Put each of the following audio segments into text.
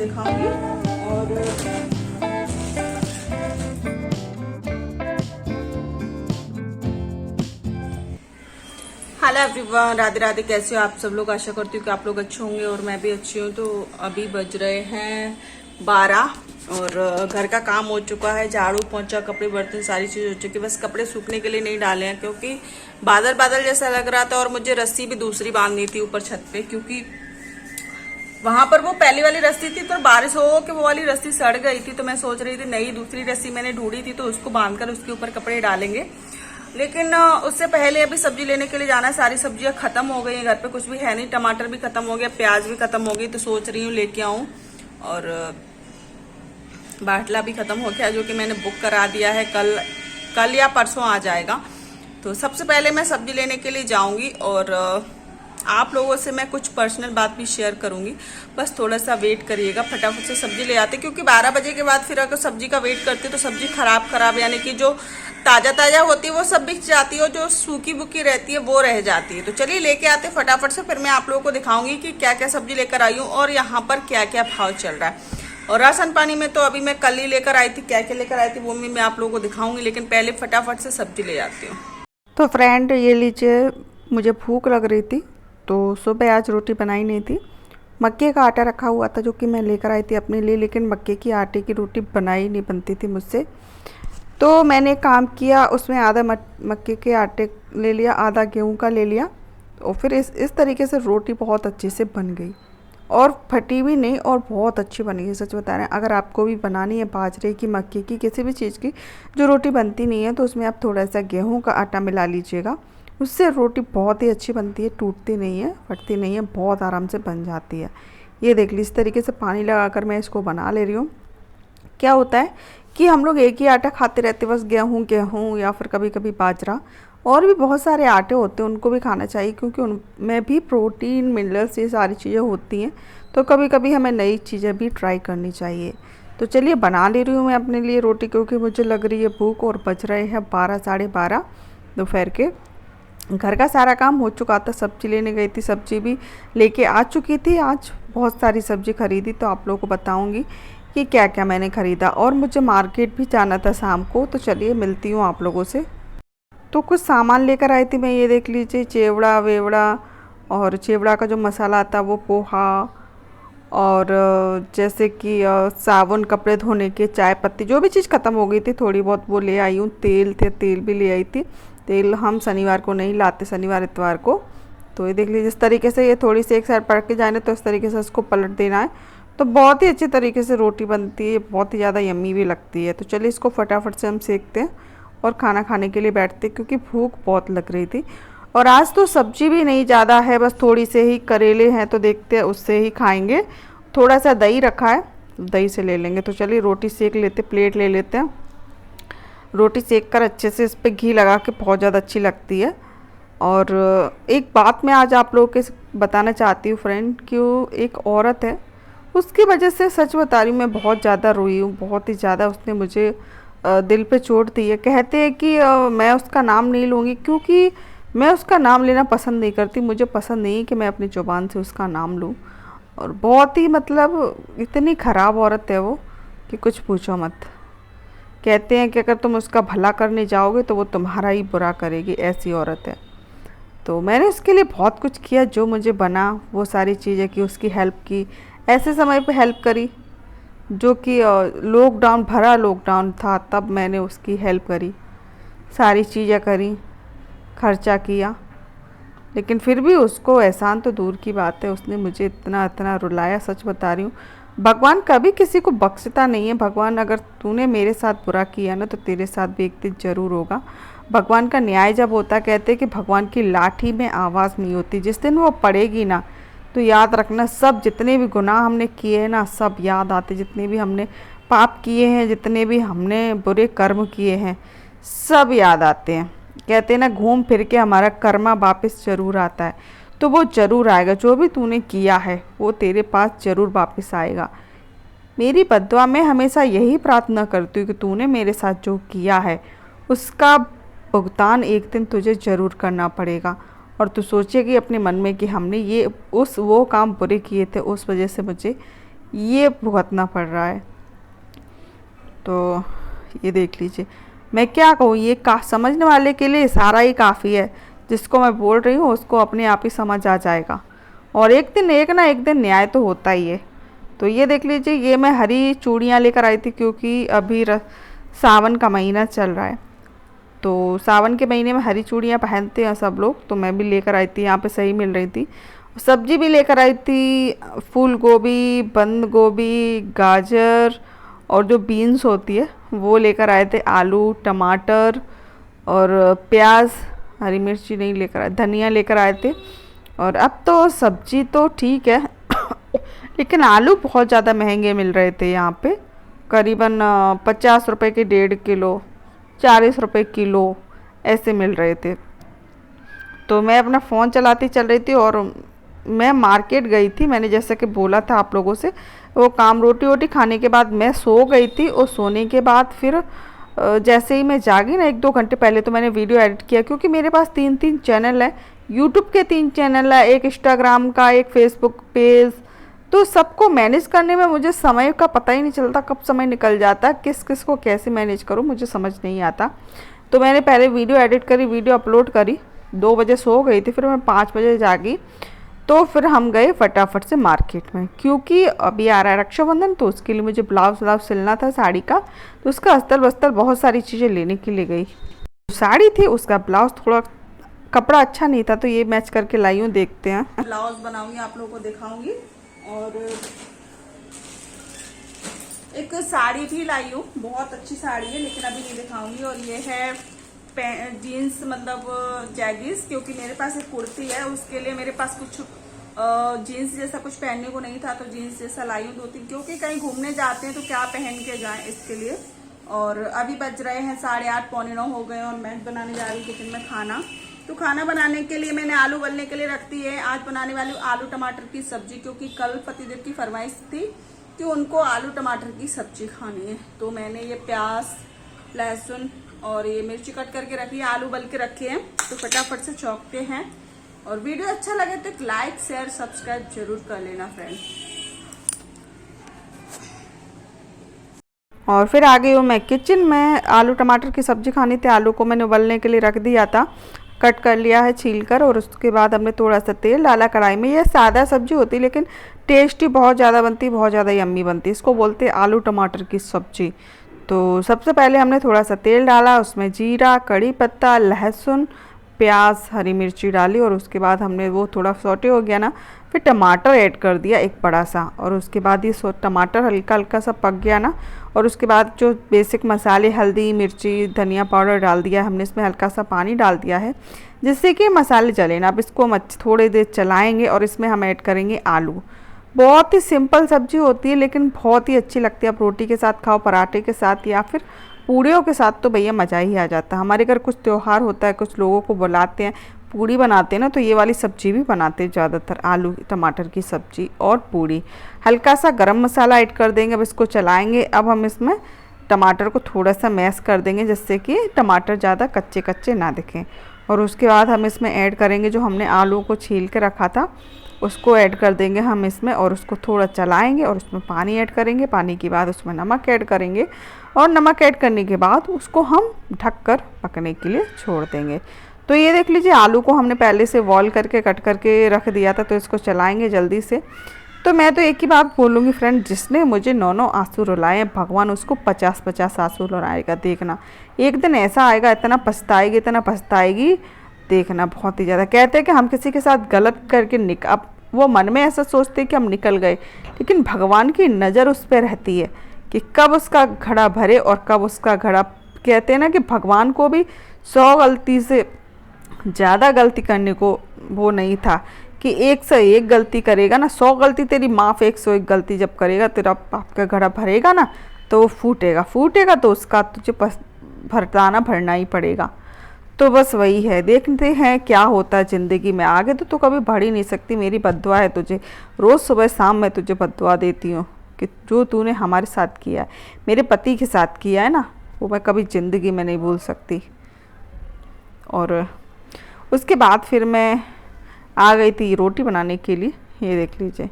दिखाऊंगी। और hello everyone, Radhe Radhe. कैसे हो आप सब लोग? आशा करती हूँ कि आप लोग अच्छे होंगे और मैं भी अच्छी हूँ। तो अभी बज रहे हैं 12 और घर का काम हो चुका है। झाड़ू पोंछा, कपड़े बर्तन सारी चीज हो चुकी है। बस कपड़े सूखने के लिए नहीं डाले हैं क्योंकि बादल बादल जैसा लग रहा था। और मुझे रस्सी भी दूसरी बांधनी थी ऊपर छत पे, क्योंकि वहां पर वो पहली वाली रस्सी थी तो बारिश हो के वो वाली रस्सी सड़ गई थी। तो मैं सोच रही थी नई दूसरी रस्सी मैंने ढूंढी थी तो उसको बांधकर उसके ऊपर कपड़े डालेंगे। लेकिन उससे पहले अभी सब्जी लेने के लिए जाना है। सारी सब्जियां खत्म हो गई हैं, घर पे कुछ भी है नहीं। टमाटर भी खत्म हो गया, प्याज भी खत्म हो गई। तो सोच रही हूँ लेके आऊं। और बाटला भी खत्म हो गया जो कि मैंने बुक करा दिया है, कल या परसों आ जाएगा। तो सबसे पहले मैं सब्जी लेने के लिए जाऊंगी और आप लोगों से मैं कुछ पर्सनल बात भी शेयर करूंगी। बस थोड़ा सा वेट करिएगा, फटाफट से सब्जी ले आते, क्योंकि 12 बजे के बाद फिर अगर सब्जी का वेट करते तो सब्जी खराब यानी कि जो ताजा ताजा होती है वो सब बिक जाती है और जो सूखी बुकी रहती है वो रह जाती है। तो चलिए लेके आते फटाफट से, फिर मैं आप लोगों को दिखाऊंगी कि क्या क्या सब्जी लेकर आई हूँ और यहाँ पर क्या क्या भाव चल रहा है। और राशन पानी में तो अभी मैं कल ही लेकर आई थी, क्या क्या लेकर आई थी वो भी मैं आप लोगों को दिखाऊंगी। लेकिन पहले फटाफट से सब्जी ले आती हूँ। तो फ्रेंड ये लीजिए, मुझे भूख लग रही थी तो सुबह आज रोटी बनाई नहीं थी। मक्के का आटा रखा हुआ था जो कि मैं लेकर आई थी अपने लिए, लेकिन मक्के की आटे की रोटी बनाई नहीं बनती थी मुझसे। तो मैंने काम किया, उसमें आधा मक्के के आटे ले लिया, आधा गेहूं का ले लिया और फिर इस तरीके से रोटी बहुत अच्छे से बन गई और फटी भी नहीं और बहुत अच्छी बनी है। सच बता रहे हैं, अगर आपको भी बनानी है बाजरे की, मक्के की, किसी भी चीज़ की जो रोटी बनती नहीं है तो उसमें आप थोड़ा सा गेहूं का आटा मिला लीजिएगा। उससे रोटी बहुत ही अच्छी बनती है, टूटती नहीं है, फटती नहीं है, बहुत आराम से बन जाती है। ये देख लीजिए, इस तरीके से पानी लगाकर मैं इसको बना ले रही हूँ। क्या होता है कि हम लोग एक ही आटा खाते रहते हैं, बस गेहूँ गेहूँ या फिर कभी कभी बाजरा। और भी बहुत सारे आटे होते हैं, उनको भी खाना चाहिए क्योंकि उनमें भी प्रोटीन, मिनरल्स, ये सारी चीज़ें होती हैं। तो कभी कभी हमें नई चीज़ें भी ट्राई करनी चाहिए। तो चलिए बना ले रही हूँ मैं अपने लिए रोटी, क्योंकि मुझे लग रही है भूख और बज रहे हैं 12 साढ़े 12 दोपहर के। घर का सारा काम हो चुका था, सब्जी लेने गई थी, सब्जी भी लेके आ चुकी थी। आज बहुत सारी सब्जी खरीदी, तो आप लोगों को बताऊंगी कि क्या क्या मैंने ख़रीदा। और मुझे मार्केट भी जाना था शाम को, तो चलिए मिलती हूँ आप लोगों से। तो कुछ सामान लेकर आई थी मैं, ये देख लीजिए, चेवड़ा वेवड़ा, और चेवड़ा का जो मसाला आता है वो, पोहा, और जैसे कि साबुन, कपड़े धोने के, चाय पत्ती, जो भी चीज़ ख़त्म हो गई थी थोड़ी बहुत वो ले आई हूँ। तेल थे, तेल भी ले आई थी। तेल हम शनिवार को नहीं लाते, शनिवार इतवार को। तो ये देख लीजिए, इस तरीके से ये थोड़ी सी एक साइड पलट के जाने, तो इस तरीके से इसको पलट देना है। तो बहुत ही अच्छी तरीके से रोटी बनती है, बहुत ही ज़्यादा यम्मी भी लगती है। तो चलिए इसको फटाफट से हम सेकते हैं और खाना खाने के लिए बैठते, क्योंकि भूख बहुत लग रही थी। और आज तो सब्जी भी नहीं ज़्यादा है, बस थोड़ी से ही करेले हैं, तो देखते हैं उससे ही खाएंगे। थोड़ा सा दही रखा है, दही से ले लेंगे। तो चलिए रोटी सेक लेते, प्लेट ले लेते हैं। रोटी सेक कर अच्छे से इस पर घी लगा के बहुत ज़्यादा अच्छी लगती है। और एक बात मैं आज आप लोगों के बताना चाहती हूँ फ्रेंड, कि वो एक औरत है, उसकी वजह से सच बता रही हूँ मैं बहुत ज़्यादा रोई हूँ, बहुत ही ज़्यादा। उसने मुझे दिल पे चोट दी है। कहते हैं कि मैं उसका नाम नहीं लूँगी, क्योंकि मैं उसका नाम लेना पसंद नहीं करती। मुझे पसंद नहीं कि मैं अपनी ज़ुबान से उसका नाम लूँ। और बहुत ही मतलब इतनी ख़राब औरत है वो कि कुछ पूछो मत। कहते हैं कि अगर तुम उसका भला करने जाओगे तो वो तुम्हारा ही बुरा करेगी, ऐसी औरत है। तो मैंने उसके लिए बहुत कुछ किया, जो मुझे बना वो सारी चीज़ें की, उसकी हेल्प की, ऐसे समय पे हेल्प करी जो कि लॉकडाउन, भरा लॉकडाउन था, तब मैंने उसकी हेल्प करी, सारी चीज़ें करी, खर्चा किया। लेकिन फिर भी उसको, एहसान तो दूर की बात है, उसने मुझे इतना इतना रुलाया। सच बता रही हूँ, भगवान कभी किसी को बख्शता नहीं है। भगवान, अगर तूने मेरे साथ बुरा किया ना तो तेरे साथ भी एक दिन ज़रूर होगा। भगवान का न्याय जब होता, कहते हैं कि भगवान की लाठी में आवाज़ नहीं होती। जिस दिन वो पड़ेगी ना, तो याद रखना, सब जितने भी गुनाह हमने किए हैं ना, सब याद आते। जितने भी हमने पाप किए हैं, जितने भी हमने बुरे कर्म किए हैं, सब याद आते हैं। कहते हैं ना, घूम फिर के हमारा कर्मा वापस ज़रूर आता है। तो वो ज़रूर आएगा, जो भी तूने किया है वो तेरे पास ज़रूर वापस आएगा। मेरी बद्दुआ में हमेशा यही प्रार्थना करती हूँ कि तूने मेरे साथ जो किया है उसका भुगतान एक दिन तुझे ज़रूर करना पड़ेगा। और तू सोचेगी अपने मन में कि हमने ये वो काम बुरे किए थे, उस वजह से मुझे ये भुगतना पड़ रहा है। तो ये देख लीजिए, मैं क्या कहूँ, ये समझने वाले के लिए सारा ही काफ़ी है। जिसको मैं बोल रही हूँ उसको अपने आप ही समझ आ जाएगा, और एक दिन एक ना एक दिन न्याय तो होता ही है। तो ये देख लीजिए, ये मैं हरी चूड़ियाँ लेकर आई थी क्योंकि अभी सावन का महीना चल रहा है। तो सावन के महीने में हरी चूड़ियाँ पहनते हैं सब लोग, तो मैं भी लेकर आई थी, यहाँ पे सही मिल रही थी। सब्जी भी लेकर आई थी, फूल गोभी, बंद गोभी, गाजर और जो बीन्स होती है वो लेकर आए थे, आलू, टमाटर और प्याज, हरी मिर्ची नहीं लेकर आए, धनिया लेकर आए थे। और अब तो सब्जी तो ठीक है लेकिन आलू बहुत ज़्यादा महंगे मिल रहे थे यहाँ पे, करीबन 50 रुपये के 1.5 किलो, 40 रुपये किलो ऐसे मिल रहे थे। तो मैं अपना फ़ोन चलाती चल रही थी और मैं मार्केट गई थी, मैंने जैसे कि बोला था आप लोगों से। वो काम रोटी वोटी खाने के बाद मैं सो गई थी, और सोने के बाद फिर जैसे ही मैं जागी ना 1-2 घंटे पहले, तो मैंने वीडियो एडिट किया, क्योंकि मेरे पास 3 चैनल है, यूट्यूब के 3 चैनल है, एक इंस्टाग्राम का, एक फेसबुक पेज। तो सबको मैनेज करने में मुझे समय का पता ही नहीं चलता, कब समय निकल जाता है, किस किस को कैसे मैनेज करूँ मुझे समझ नहीं आता। तो मैंने पहले वीडियो एडिट करी, वीडियो अपलोड करी, 2 बजे सो गई थी, फिर मैं 5 बजे जागी। तो फिर हम गए फटाफट से मार्केट में, क्योंकि अभी आ रहा है रक्षाबंधन, तो उसके लिए मुझे ब्लाउज व्लाउज सिलना था साड़ी का, तो उसका अस्तर बस्तर बहुत सारी चीज़ें लेने के लिए गई। साड़ी थी, उसका ब्लाउज थोड़ा कपड़ा अच्छा नहीं था, तो ये मैच करके लाई हूँ, देखते हैं। ब्लाउज बनाऊंगी, आप लोगों को दिखाऊंगी। और एक साड़ी भी लाई हूँ, बहुत अच्छी साड़ी है, लेकिन अभी नहीं दिखाऊंगी। और ये है जीन्स, मतलब जैगिस, क्योंकि मेरे पास एक कुर्ती है, उसके लिए मेरे पास कुछ जीन्स जैसा कुछ पहनने को नहीं था, तो जीन्स जैसा लाई हूँ 2-3, क्योंकि कहीं घूमने जाते हैं तो क्या पहन के जाएं, इसके लिए। और अभी बज रहे हैं 8:30, 8:45 हो गए, और मैं बनाने जा रही हूँ किचन में खाना। तो खाना बनाने के लिए मैंने आलू उबलने के लिए रख दी है। आज बनाने वाली हूँ आलू टमाटर की सब्जी, क्योंकि कल पतिदेव की फरमाइश थी कि उनको आलू टमाटर की सब्जी खानी है। तो मैंने ये प्याज, लहसुन और ये मिर्ची कट करके रखी है, आलू उबल के रखे हैं, तो फटाफट से चौंकते हैं। और वीडियो अच्छा लगे तो एक लाइक, शेयर, सब्सक्राइब जरूर कर लेना फ्रेंड। और फिर आ गई हूँ मैं किचन में। आलू टमाटर की सब्ज़ी खानी थी, आलू को मैंने उबलने के लिए रख दिया था, कट कर लिया है छील कर, और उसके बाद हमने थोड़ा सा तेल डाला कढ़ाई में। ये सादा सब्जी होती है, लेकिन टेस्टी बहुत ज़्यादा बनती है, बहुत ज़्यादा यम्मी बनती है। इसको बोलते हैं आलू टमाटर की सब्जी। तो सबसे पहले हमने थोड़ा सा तेल डाला, उसमें जीरा, कड़ी पत्ता, लहसुन, प्याज, हरी मिर्ची डाली, और उसके बाद हमने वो थोड़ा सौटे हो गया ना, फिर टमाटर ऐड कर दिया एक बड़ा सा, और उसके बाद ये टमाटर हल्का हल्का सा पक गया ना, और उसके बाद जो बेसिक मसाले, हल्दी, मिर्ची, धनिया पाउडर डाल दिया हमने, इसमें हल्का सा पानी डाल दिया है जिससे कि मसाले जले ना। अब इसको हम थोड़ी देर चलाएंगे, और इसमें हम ऐड करेंगे आलू। बहुत ही सिंपल सब्जी होती है, लेकिन बहुत ही अच्छी लगती है। आप रोटी के साथ खाओ, पराठे के साथ, या फिर पूड़ियों के साथ, तो भैया मज़ा ही आ जाता है। हमारे घर कुछ त्यौहार होता है, कुछ लोगों को बुलाते हैं, पूड़ी बनाते हैं ना, तो ये वाली सब्जी भी बनाते हैं ज़्यादातर, आलू टमाटर की सब्जी और पूड़ी। हल्का सा गरम मसाला ऐड कर देंगे, अब इसको चलाएंगे। अब हम इसमें टमाटर को थोड़ा सा मैश कर देंगे, जिससे कि टमाटर ज़्यादा कच्चे कच्चे ना दिखें। और उसके बाद हम इसमें ऐड करेंगे जो हमने आलू को छील के रखा था, उसको ऐड कर देंगे हम इसमें, और उसको थोड़ा चलाएंगे, और उसमें पानी ऐड करेंगे। पानी के बाद उसमें नमक ऐड करेंगे, और नमक ऐड करने के बाद उसको हम ढककर पकने के लिए छोड़ देंगे। तो ये देख लीजिए, आलू को हमने पहले से बॉईल करके कट करके रख दिया था, तो इसको चलाएंगे जल्दी से। तो मैं तो एक ही बात बोलूँगी फ्रेंड, जिसने मुझे 9 आंसू रुलाए, भगवान उसको 50 आंसू रुलाएगा। देखना एक दिन ऐसा आएगा, इतना पछताएगी, देखना बहुत ही ज़्यादा। कहते हैं कि हम किसी के साथ गलत करके अब वो मन में ऐसा सोचते हैं कि हम निकल गए, लेकिन भगवान की नज़र उस पर रहती है कि कब उसका घड़ा भरे और कब उसका घड़ा। कहते हैं ना कि भगवान को भी 100 गलती से ज़्यादा गलती करने को वो नहीं था, कि 101 गलती करेगा ना, 100 गलती तेरी माफ़, 101 गलती जब करेगा, तेरा पाप का घड़ा भरेगा ना, तो वो फूटेगा तो उसका तुझे भरताना भरना ही पड़ेगा। तो बस वही है, देखते हैं क्या होता है ज़िंदगी में। आगे तो कभी बढ़ ही नहीं सकती, मेरी बद्दुआ है तुझे, रोज़ सुबह शाम मैं तुझे बद्दुआ देती हूँ कि जो तूने हमारे साथ किया है, मेरे पति के साथ किया है ना, वो मैं कभी ज़िंदगी में नहीं भूल सकती। और उसके बाद फिर मैं आ गई थी रोटी बनाने के लिए। ये देख लीजिए,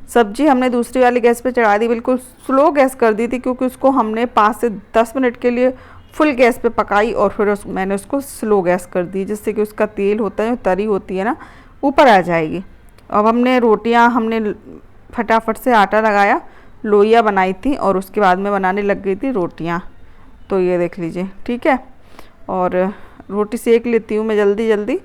सब्जी हमने दूसरी वाली गैस पे चढ़ा दी, बिल्कुल स्लो गैस कर दी थी क्योंकि उसको हमने 5 से 10 मिनट के लिए फुल गैस पे पकाई और फिर मैंने उसको स्लो गैस कर दी, जिससे कि उसका तेल होता है, तरी होती है ना, ऊपर आ जाएगी। अब हमने फटाफट से आटा लगाया, लोइयाँ बनाई थी और उसके बाद में बनाने लग गई थी रोटियाँ। तो ये देख लीजिए, ठीक है। और रोटी सेक लेती हूँ मैं जल्दी जल्दी।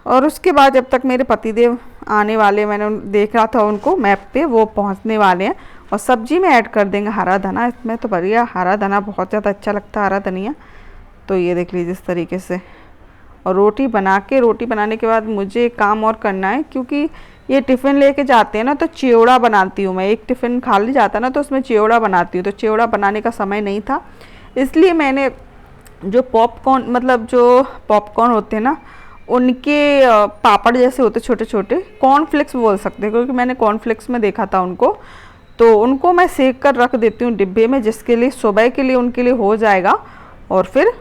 और उसके बाद जब तक मेरे पतिदेव आने वाले, मैंने देख रहा था उनको मैप पे, वो पहुँचने वाले हैं। और सब्जी में ऐड कर देंगे हरा धना, इसमें तो बढ़िया हरा धना बहुत ज़्यादा अच्छा लगता है, हरा धनिया। तो ये देख लीजिए इस तरीके से। और रोटी बनाने के बाद मुझे एक काम और करना है, क्योंकि ये टिफ़िन लेके जाते हैं ना, तो चिवड़ा बनाती हूँ मैं। एक टिफ़िन खाली जाता है ना, तो उसमें चिवड़ा बनाती हूँ। तो चिवड़ा बनाने का समय नहीं था, इसलिए मैंने जो पॉपकॉर्न होते हैं ना, उनके पापड़ जैसे होते छोटे छोटे, कॉर्नफ्लेक्स बोल सकते हैं, क्योंकि मैंने कॉर्नफ्लेक्स में देखा था उनको। तो उनको मैं सेक कर रख देती हूँ डिब्बे में, जिसके लिए सुबह के लिए उनके लिए हो जाएगा। और फिर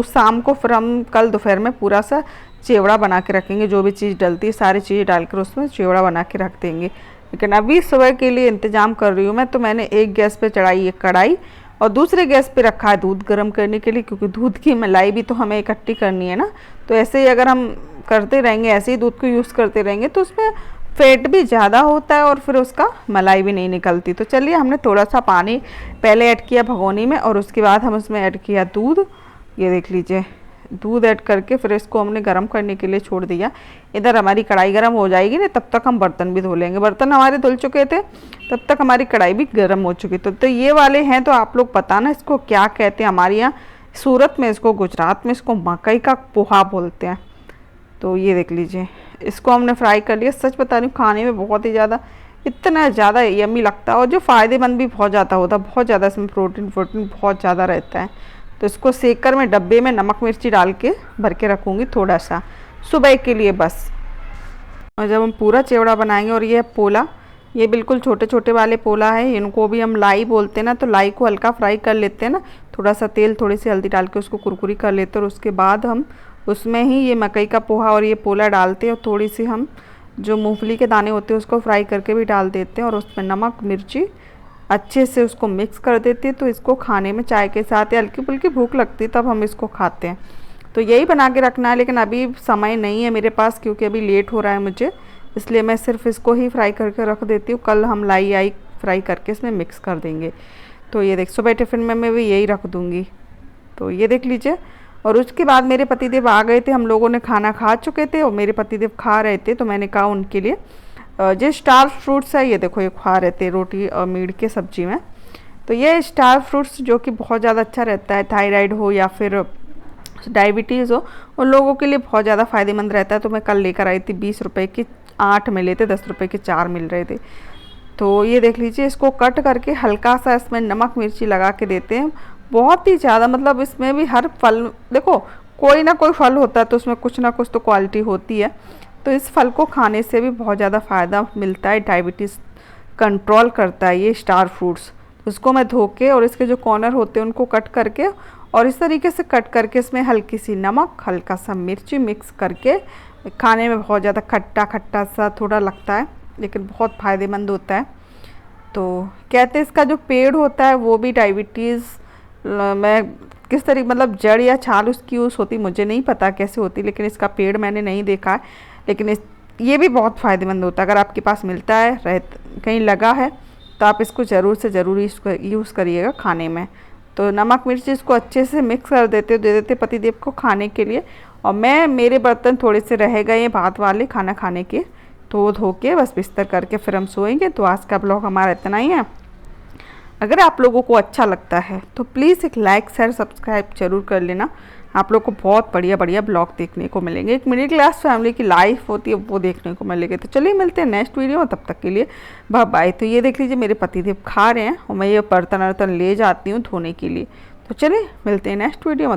शाम को फिर हम कल दोपहर में पूरा सा चिवड़ा बना के रखेंगे। जो भी चीज़ डलती है सारी चीज़ें डालकर उसमें चिवड़ा बना के रख देंगे। लेकिन अभी सुबह के लिए इंतज़ाम कर रही हूँ मैं। तो मैंने एक गैस पे चढ़ाई एक कढ़ाई और दूसरे गैस पे रखा है दूध गर्म करने के लिए, क्योंकि दूध की मलाई भी तो हमें इकट्ठी करनी है ना। तो ऐसे ही अगर हम करते रहेंगे, ऐसे ही दूध को यूज़ करते रहेंगे, तो उसमें फैट भी ज़्यादा होता है और फिर उसका मलाई भी नहीं निकलती। तो चलिए, हमने थोड़ा सा पानी पहले ऐड किया भगोनी में और उसके बाद हम उसमें ऐड किया दूध। ये देख लीजिए, दूध ऐड करके फिर इसको हमने गर्म करने के लिए छोड़ दिया। इधर हमारी कढ़ाई गर्म हो जाएगी ना, तब तक हम बर्तन भी धो लेंगे। बर्तन हमारे धुल चुके थे, तब तक हमारी कढ़ाई भी गर्म हो चुकी। तो ये वाले हैं, तो आप लोग बताना इसको क्या कहते हैं। हमारे यहाँ सूरत में इसको, गुजरात में इसको मकई का पोहा बोलते हैं। तो ये देख लीजिए, इसको हमने फ्राई कर लिया। सच बता रही हूँ, खाने में बहुत ही ज़्यादा, इतना ज़्यादा यम्मी लगता है और जो फ़ायदेमंद भी बहुत ज़्यादा होता है। बहुत ज़्यादा इसमें प्रोटीन बहुत ज़्यादा रहता है। तो इसको सेक कर मैं डब्बे में नमक मिर्ची डाल के भर के रखूँगी थोड़ा सा, सुबह के लिए बस। और जब हम पूरा चिवड़ा बनाएंगे, और ये पोला, ये बिल्कुल छोटे छोटे वाले पोला है, इनको भी हम लाई बोलते हैं ना। तो लाई को हल्का फ्राई कर लेते हैं ना, थोड़ा सा तेल थोड़ी सी हल्दी डाल के उसको कुरकुरी कर लेते हैं। और उसके बाद हम उसमें ही ये मकई का पोहा और ये पोला डालते हैं और थोड़ी सी हम जो मूंगफली के दाने होते हैं उसको फ्राई करके भी डाल देते हैं और उसमें नमक मिर्ची अच्छे से उसको मिक्स कर देते हैं। तो इसको खाने में चाय के साथ या हल्की फुल्की भूख लगती है तब हम इसको खाते हैं। तो यही बना के रखना है, लेकिन अभी समय नहीं है मेरे पास, क्योंकि अभी लेट हो रहा है मुझे, इसलिए मैं सिर्फ इसको ही फ्राई करके रख देती हूँ। कल हम लाई फ्राई करके इसमें मिक्स कर देंगे। तो ये देख, सुबह टिफ़िन में मैं भी यही रख दूँगी। तो ये देख लीजिए। और उसके बाद मेरे पतिदेव आ गए थे, हम लोगों ने खाना खा चुके थे और मेरे पतिदेव खा रहे थे। तो मैंने कहा उनके लिए जो स्टार फ्रूट्स है, ये देखो, ये खा रहे थे रोटी और मीट के सब्जी में। तो ये स्टार फ्रूट्स जो कि बहुत ज़्यादा अच्छा रहता है, थायराइड हो या फिर डायबिटीज़ हो, उन लोगों के लिए बहुत ज़्यादा फ़ायदेमंद रहता है। तो मैं कल लेकर आई थी, 20 रुपए के 8 मिले थे, 10 रुपए के 4 मिल रहे थे। तो ये देख लीजिए, इसको कट करके हल्का सा इसमें नमक मिर्ची लगा के देते हैं। बहुत ही ज़्यादा, मतलब इसमें भी हर फल, देखो कोई ना कोई फल होता है तो उसमें कुछ ना कुछ तो क्वालिटी होती है। तो इस फल को खाने से भी बहुत ज़्यादा फ़ायदा मिलता है, डायबिटीज़ कंट्रोल करता है ये स्टार फ्रूट्स। उसको मैं धो के और इसके जो कॉर्नर होते हैं उनको कट करके और इस तरीके से कट करके इसमें हल्की सी नमक, हल्का सा मिर्ची मिक्स करके खाने में बहुत ज़्यादा खट्टा खट्टा सा थोड़ा लगता है, लेकिन बहुत फ़ायदेमंद होता है। तो कहते हैं इसका जो पेड़ होता है वो भी डायबिटीज़ में किस तरीके, मतलब जड़ या छाल उसकी यूज़ होती, मुझे नहीं पता कैसे होती, लेकिन इसका पेड़ मैंने नहीं देखा है। लेकिन ये भी बहुत फ़ायदेमंद होता है। अगर आपके पास मिलता है, कहीं लगा है, तो आप इसको ज़रूर से ज़रूर यूज़ करिएगा खाने में। तो नमक मिर्ची इसको अच्छे से मिक्स कर देते, दे देते पतिदेव को खाने के लिए। और मेरे बर्तन थोड़े से रह गए भात वाले खाना खाने के, तो वो धो के बस बिस्तर करके फिर हम सोएंगे। तो आज का ब्लॉग हमारा इतना ही है। अगर आप लोगों को अच्छा लगता है तो प्लीज़ एक लाइक शेयर सब्सक्राइब जरूर कर लेना। आप लोग को बहुत बढ़िया बढ़िया ब्लॉग देखने को मिलेंगे। एक मिडिल क्लास फैमिली की लाइफ होती है वो देखने को मिलेगी। तो चलिए मिलते हैं नेक्स्ट वीडियो में, तब तक के लिए बाय बाय। तो ये देख लीजिए, मेरे पतिदेव खा रहे हैं और मैं ये बर्तन वर्तन ले जाती हूँ धोने के लिए। तो चलिए मिलते हैं नेक्स्ट वीडियो में।